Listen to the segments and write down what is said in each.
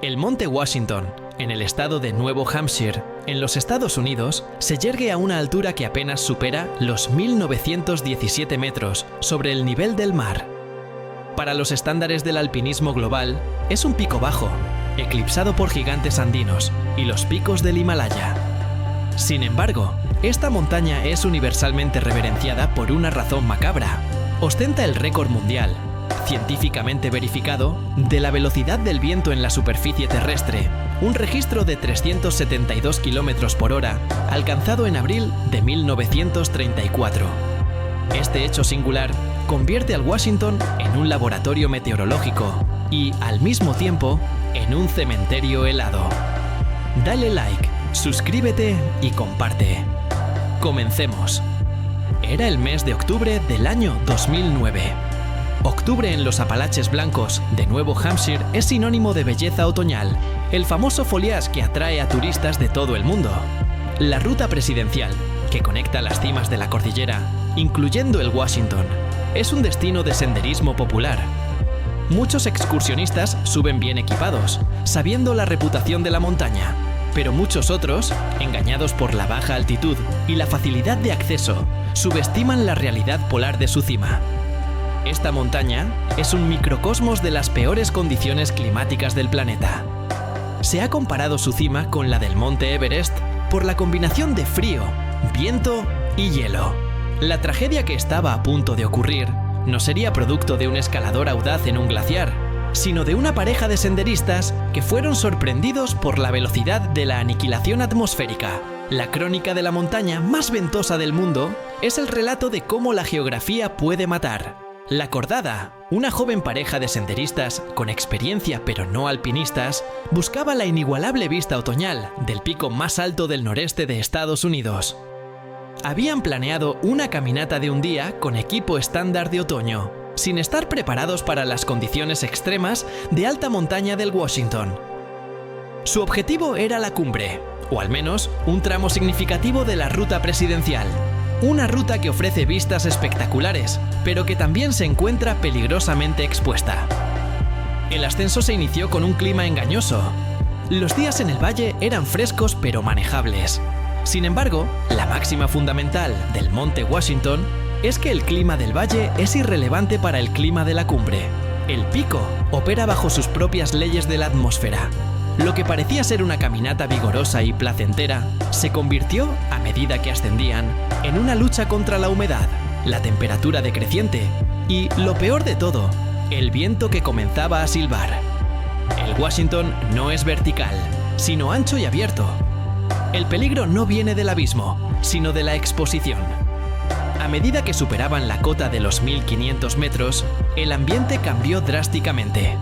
El monte Washington, en el estado de Nuevo Hampshire, en los Estados Unidos, se yergue a una altura que apenas supera los 1917 metros sobre el nivel del mar. Para los estándares del alpinismo global, es un pico bajo, eclipsado por gigantes andinos y los picos del Himalaya. Sin embargo, esta montaña es universalmente reverenciada por una razón macabra. Ostenta el récord mundial, científicamente verificado, de la velocidad del viento en la superficie terrestre, un registro de 372 km por hora, alcanzado en abril de 1934. Este hecho singular convierte al Washington en un laboratorio meteorológico y, al mismo tiempo, en un cementerio helado. Dale like, suscríbete y comparte. Comencemos. Era el mes de octubre del año 2009. Octubre en los Apalaches Blancos de Nuevo Hampshire es sinónimo de belleza otoñal, el famoso foliage que atrae a turistas de todo el mundo. La ruta presidencial, que conecta las cimas de la cordillera, incluyendo el Washington, es un destino de senderismo popular. Muchos excursionistas suben bien equipados, sabiendo la reputación de la montaña, pero muchos otros, engañados por la baja altitud y la facilidad de acceso, subestiman la realidad polar de su cima. Esta montaña es un microcosmos de las peores condiciones climáticas del planeta. Se ha comparado su cima con la del monte Everest por la combinación de frío, viento y hielo. La tragedia que estaba a punto de ocurrir no sería producto de un escalador audaz en un glaciar, sino de una pareja de senderistas que fueron sorprendidos por la velocidad de la aniquilación atmosférica. La crónica de la montaña más ventosa del mundo es el relato de cómo la geografía puede matar. La Cordada, una joven pareja de senderistas con experiencia pero no alpinistas, buscaba la inigualable vista otoñal del pico más alto del noreste de Estados Unidos. Habían planeado una caminata de un día con equipo estándar de otoño, sin estar preparados para las condiciones extremas de alta montaña del Washington. Su objetivo era la cumbre, o al menos un tramo significativo de la ruta presidencial. Una ruta que ofrece vistas espectaculares, pero que también se encuentra peligrosamente expuesta. El ascenso se inició con un clima engañoso. Los días en el valle eran frescos pero manejables. Sin embargo, la máxima fundamental del monte Washington es que el clima del valle es irrelevante para el clima de la cumbre. El pico opera bajo sus propias leyes de la atmósfera. Lo que parecía ser una caminata vigorosa y placentera se convirtió, a medida que ascendían, en una lucha contra la humedad, la temperatura decreciente y, lo peor de todo, el viento que comenzaba a silbar. El Washington no es vertical, sino ancho y abierto. El peligro no viene del abismo, sino de la exposición. A medida que superaban la cota de los 1500 metros, el ambiente cambió drásticamente.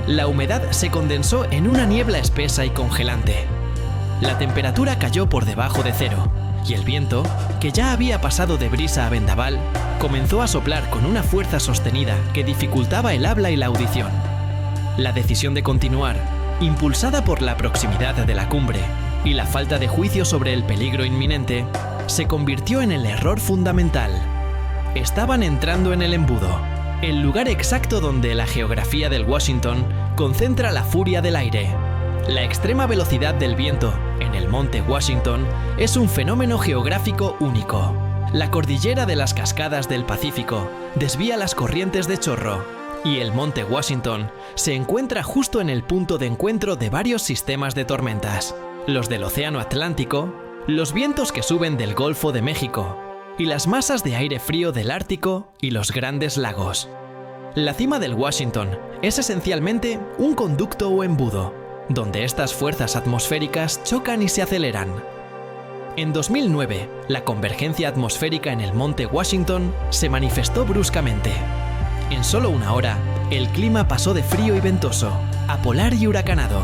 La humedad se condensó en una niebla espesa y congelante. La temperatura cayó por debajo de cero, y el viento, que ya había pasado de brisa a vendaval, comenzó a soplar con una fuerza sostenida que dificultaba el habla y la audición. La decisión de continuar, impulsada por la proximidad de la cumbre y la falta de juicio sobre el peligro inminente, se convirtió en el error fundamental. Estaban entrando en el embudo, el lugar exacto donde la geografía del Washington concentra la furia del aire. La extrema velocidad del viento en el monte Washington es un fenómeno geográfico único. La cordillera de las Cascadas del Pacífico desvía las corrientes de chorro, y el monte Washington se encuentra justo en el punto de encuentro de varios sistemas de tormentas: los del Océano Atlántico, los vientos que suben del Golfo de México, y las masas de aire frío del Ártico y los grandes lagos. La cima del Washington es esencialmente un conducto o embudo, donde estas fuerzas atmosféricas chocan y se aceleran. En 2009, la convergencia atmosférica en el monte Washington se manifestó bruscamente. En solo una hora, el clima pasó de frío y ventoso a polar y huracanado.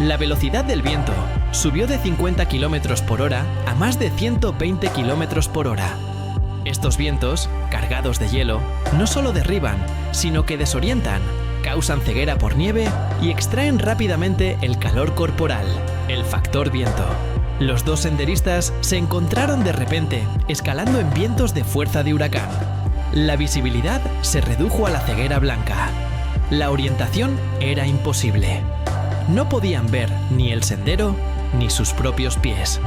La velocidad del viento subió de 50 km por hora a más de 120 km por hora. Estos vientos, cargados de hielo, no solo derriban, sino que desorientan, causan ceguera por nieve y extraen rápidamente el calor corporal, el factor viento. Los dos senderistas se encontraron de repente escalando en vientos de fuerza de huracán. La visibilidad se redujo a la ceguera blanca. La orientación era imposible. No podían ver ni el sendero ni sus propios pies.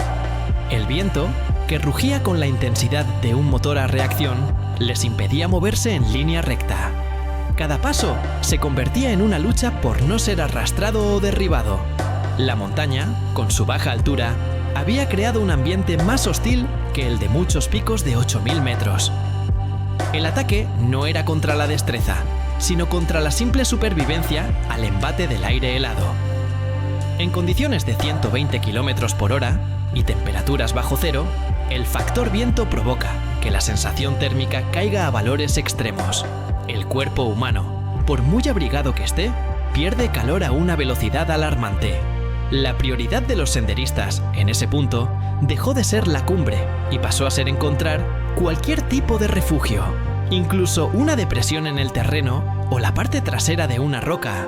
El viento, que rugía con la intensidad de un motor a reacción, les impedía moverse en línea recta. Cada paso se convertía en una lucha por no ser arrastrado o derribado. La montaña, con su baja altura, había creado un ambiente más hostil que el de muchos picos de 8.000 metros. El ataque no era contra la destreza, sino contra la simple supervivencia al embate del aire helado. En condiciones de 120 km por hora y temperaturas bajo cero, el factor viento provoca que la sensación térmica caiga a valores extremos. El cuerpo humano, por muy abrigado que esté, pierde calor a una velocidad alarmante. La prioridad de los senderistas, en ese punto, dejó de ser la cumbre y pasó a ser encontrar cualquier tipo de refugio, incluso una depresión en el terreno o la parte trasera de una roca.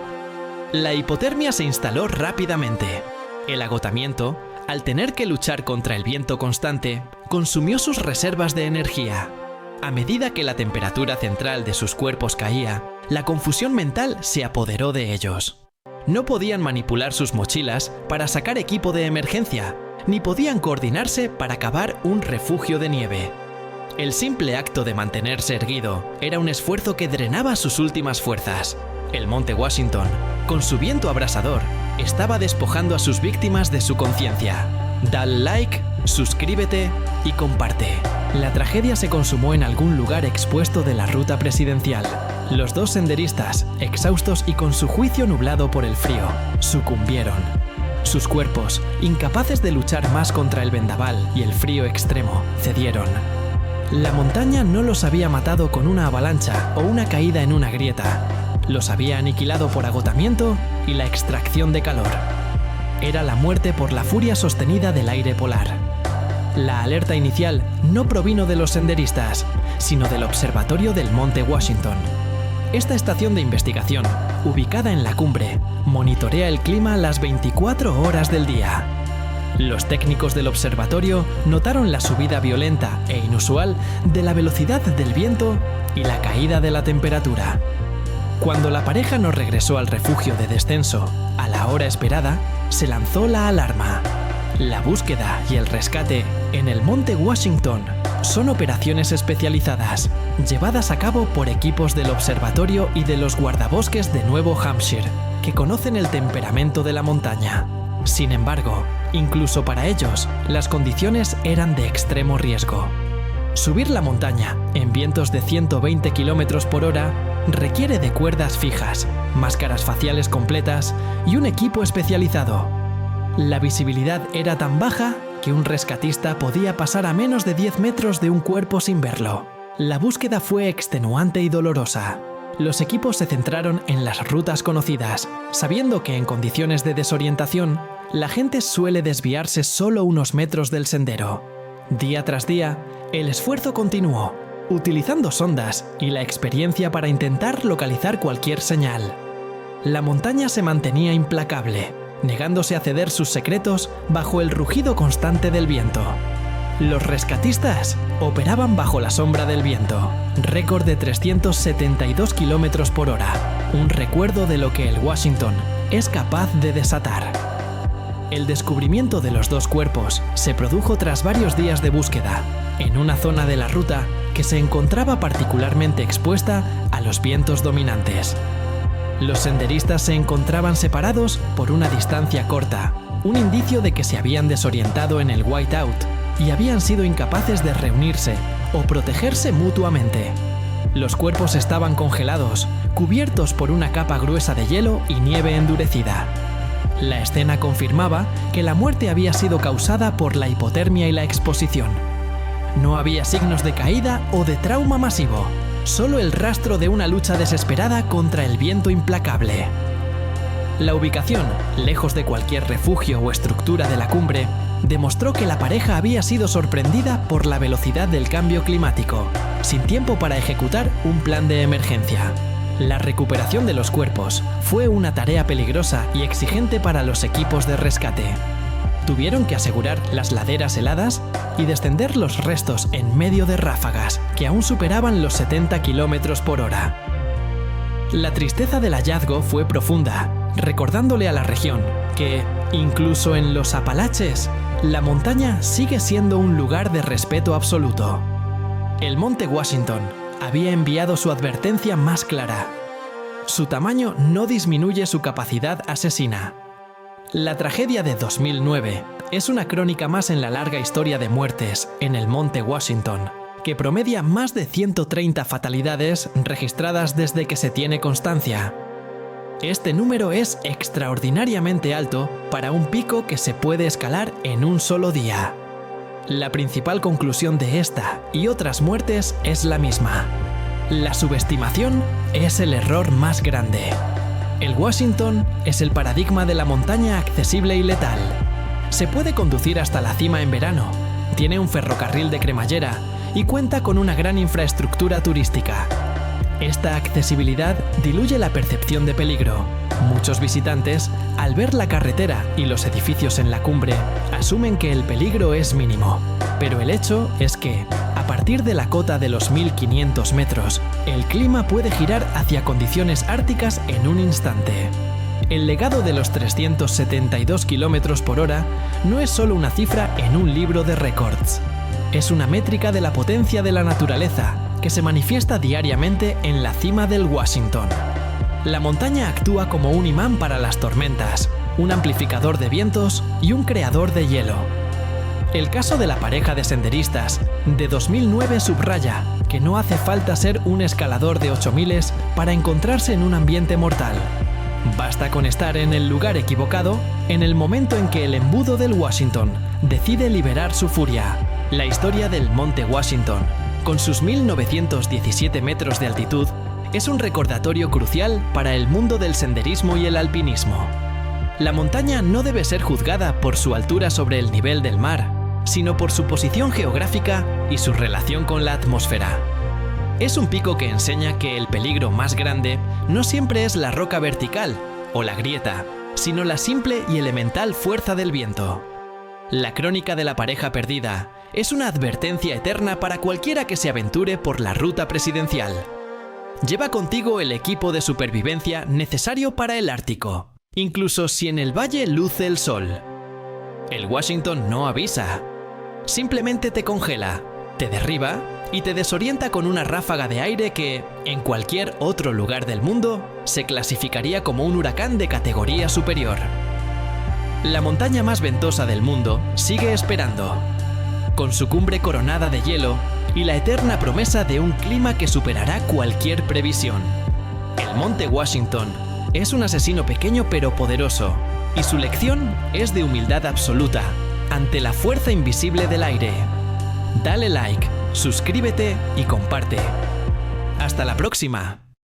La hipotermia se instaló rápidamente. El agotamiento, al tener que luchar contra el viento constante, consumió sus reservas de energía. A medida que la temperatura central de sus cuerpos caía, la confusión mental se apoderó de ellos. No podían manipular sus mochilas para sacar equipo de emergencia, ni podían coordinarse para cavar un refugio de nieve. El simple acto de mantenerse erguido era un esfuerzo que drenaba sus últimas fuerzas. El Monte Washington, con su viento abrasador, estaba despojando a sus víctimas de su conciencia. Dale like, suscríbete y comparte. La tragedia se consumó en algún lugar expuesto de la ruta presidencial. Los dos senderistas, exhaustos y con su juicio nublado por el frío, sucumbieron. Sus cuerpos, incapaces de luchar más contra el vendaval y el frío extremo, cedieron. La montaña no los había matado con una avalancha o una caída en una grieta. Los había aniquilado por agotamiento y la extracción de calor. Era la muerte por la furia sostenida del aire polar. La alerta inicial no provino de los senderistas, sino del observatorio del Monte Washington. Esta estación de investigación, ubicada en la cumbre, monitorea el clima las 24 horas del día. Los técnicos del observatorio notaron la subida violenta e inusual de la velocidad del viento y la caída de la temperatura. Cuando la pareja no regresó al refugio de descenso a la hora esperada, se lanzó la alarma. La búsqueda y el rescate en el Monte Washington son operaciones especializadas, llevadas a cabo por equipos del observatorio y de los guardabosques de Nuevo Hampshire, que conocen el temperamento de la montaña. Sin embargo, incluso para ellos, las condiciones eran de extremo riesgo. Subir la montaña en vientos de 120 km por hora requiere de cuerdas fijas, máscaras faciales completas y un equipo especializado. La visibilidad era tan baja que un rescatista podía pasar a menos de 10 metros de un cuerpo sin verlo. La búsqueda fue extenuante y dolorosa. Los equipos se centraron en las rutas conocidas, sabiendo que en condiciones de desorientación, la gente suele desviarse solo unos metros del sendero. Día tras día, el esfuerzo continuó, utilizando sondas y la experiencia para intentar localizar cualquier señal. La montaña se mantenía implacable, negándose a ceder sus secretos bajo el rugido constante del viento. Los rescatistas operaban bajo la sombra del viento, récord de 372 km por hora, un recuerdo de lo que el Washington es capaz de desatar. El descubrimiento de los dos cuerpos se produjo tras varios días de búsqueda, en una zona de la ruta que se encontraba particularmente expuesta a los vientos dominantes. Los senderistas se encontraban separados por una distancia corta, un indicio de que se habían desorientado en el whiteout y habían sido incapaces de reunirse o protegerse mutuamente. Los cuerpos estaban congelados, cubiertos por una capa gruesa de hielo y nieve endurecida. La escena confirmaba que la muerte había sido causada por la hipotermia y la exposición. No había signos de caída o de trauma masivo, solo el rastro de una lucha desesperada contra el viento implacable. La ubicación, lejos de cualquier refugio o estructura de la cumbre, demostró que la pareja había sido sorprendida por la velocidad del cambio climático, sin tiempo para ejecutar un plan de emergencia. La recuperación de los cuerpos fue una tarea peligrosa y exigente para los equipos de rescate. Tuvieron que asegurar las laderas heladas y descender los restos en medio de ráfagas que aún superaban los 70 km por hora. La tristeza del hallazgo fue profunda, recordándole a la región que, incluso en los Apalaches, la montaña sigue siendo un lugar de respeto absoluto. El Monte Washington había enviado su advertencia más clara. Su tamaño no disminuye su capacidad asesina. La tragedia de 2009 es una crónica más en la larga historia de muertes en el Monte Washington, que promedia más de 130 fatalidades registradas desde que se tiene constancia. Este número es extraordinariamente alto para un pico que se puede escalar en un solo día. La principal conclusión de esta y otras muertes es la misma. La subestimación es el error más grande. El Washington es el paradigma de la montaña accesible y letal. Se puede conducir hasta la cima en verano, tiene un ferrocarril de cremallera y cuenta con una gran infraestructura turística. Esta accesibilidad diluye la percepción de peligro. Muchos visitantes, al ver la carretera y los edificios en la cumbre, asumen que el peligro es mínimo. Pero el hecho es que, a partir de la cota de los 1500 metros, el clima puede girar hacia condiciones árticas en un instante. El legado de los 372 km por hora no es solo una cifra en un libro de récords. Es una métrica de la potencia de la naturaleza que se manifiesta diariamente en la cima del Washington. La montaña actúa como un imán para las tormentas, un amplificador de vientos y un creador de hielo. El caso de la pareja de senderistas de 2009 subraya que no hace falta ser un escalador de 8000 para encontrarse en un ambiente mortal. Basta con estar en el lugar equivocado en el momento en que el embudo del Washington decide liberar su furia. La historia del Monte Washington, con sus 1917 metros de altitud, es un recordatorio crucial para el mundo del senderismo y el alpinismo. La montaña no debe ser juzgada por su altura sobre el nivel del mar, sino por su posición geográfica y su relación con la atmósfera. Es un pico que enseña que el peligro más grande no siempre es la roca vertical o la grieta, sino la simple y elemental fuerza del viento. La crónica de la pareja perdida es una advertencia eterna para cualquiera que se aventure por la ruta presidencial. Lleva contigo el equipo de supervivencia necesario para el Ártico, incluso si en el valle luce el sol. El Washington no avisa, simplemente te congela, te derriba y te desorienta con una ráfaga de aire que, en cualquier otro lugar del mundo, se clasificaría como un huracán de categoría superior. La montaña más ventosa del mundo sigue esperando, con su cumbre coronada de hielo y la eterna promesa de un clima que superará cualquier previsión. El Monte Washington es un asesino pequeño pero poderoso, y su lección es de humildad absoluta ante la fuerza invisible del aire. Dale like, suscríbete y comparte. ¡Hasta la próxima!